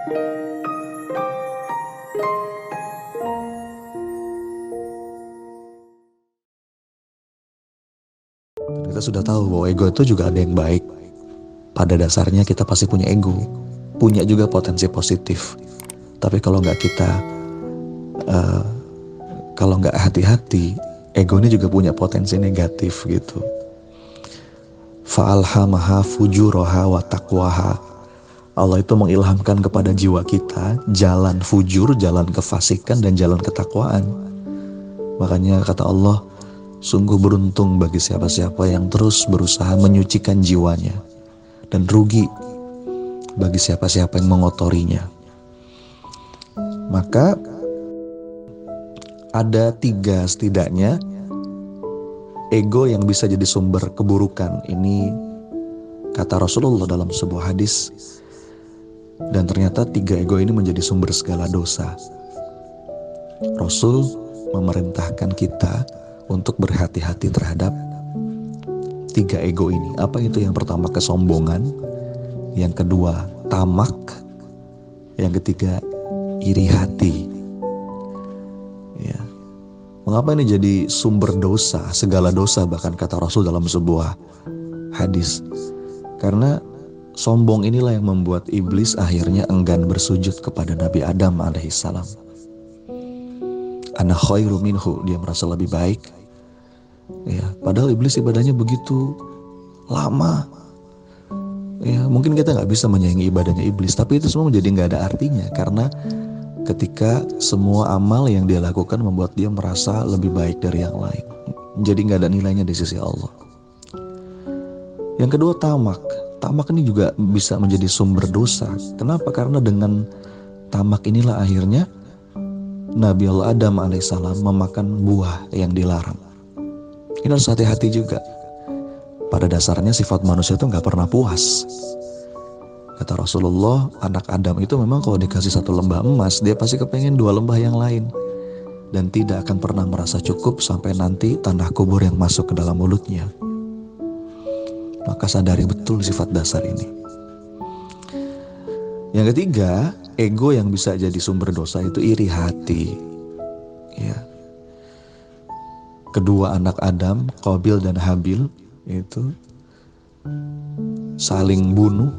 Kita sudah tahu bahwa ego itu juga ada yang baik. Pada dasarnya kita pasti punya ego, punya juga potensi positif. Tapi kalau nggak hati-hati, ego ini juga punya potensi negatif gitu. Fa'alhamaha fujuraha wa taqwaha. Allah itu mengilhamkan kepada jiwa kita jalan fujur, jalan kefasikan, dan jalan ketakwaan. Makanya kata Allah, sungguh beruntung bagi siapa-siapa yang terus berusaha menyucikan jiwanya, dan rugi bagi siapa-siapa yang mengotorinya. Maka ada 3 setidaknya ego yang bisa jadi sumber keburukan. Ini kata Rasulullah dalam sebuah hadis. Dan ternyata 3 ego ini menjadi sumber segala dosa. Rasul memerintahkan kita untuk berhati-hati terhadap 3 ego ini. Apa itu? Yang pertama kesombongan, yang kedua tamak, yang ketiga iri hati. Ya. Mengapa ini jadi sumber dosa, segala dosa bahkan kata Rasul dalam sebuah hadis? Karena sombong inilah yang membuat iblis akhirnya enggan bersujud kepada Nabi Adam alaihissalam. Ana khairu minhu, dia merasa lebih baik. Ya, padahal iblis ibadahnya begitu lama. Ya, mungkin kita nggak bisa menyaingi ibadahnya iblis, tapi itu semua menjadi nggak ada artinya karena ketika semua amal yang dia lakukan membuat dia merasa lebih baik dari yang lain, jadi nggak ada nilainya di sisi Allah. Yang kedua tamak. Tamak ini juga bisa menjadi sumber dosa. Kenapa? Karena dengan tamak inilah akhirnya Nabi Allah Adam alaihissalam memakan buah yang dilarang. Ini harus hati-hati juga. Pada dasarnya sifat manusia itu gak pernah puas. Kata Rasulullah, anak Adam itu memang kalau dikasih 1 lembah emas, dia pasti kepengen 2 lembah yang lain. Dan tidak akan pernah merasa cukup sampai nanti tanah kubur yang masuk ke dalam mulutnya. Maka sadari betul sifat dasar ini. Yang ketiga, ego yang bisa jadi sumber dosa itu iri hati. Ya. Kedua anak Adam, Qabil dan Habil, itu saling bunuh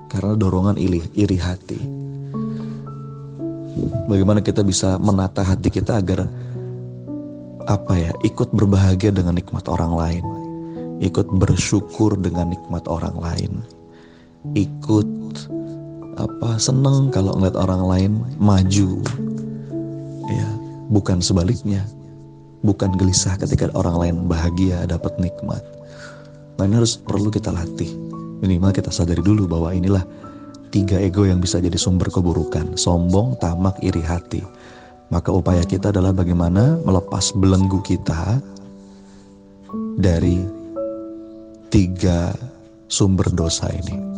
karena dorongan iri hati. Bagaimana kita bisa menata hati kita agar ikut berbahagia dengan nikmat orang lain, ikut bersyukur dengan nikmat orang lain, ikut seneng kalau ngeliat orang lain maju, ya, bukan sebaliknya, bukan gelisah ketika orang lain bahagia dapat nikmat. Nah, ini perlu kita latih. Minimal kita sadari dulu bahwa inilah 3 ego yang bisa jadi sumber keburukan: sombong, tamak, iri hati. Maka upaya kita adalah bagaimana melepas belenggu kita dari 3 sumber dosa ini.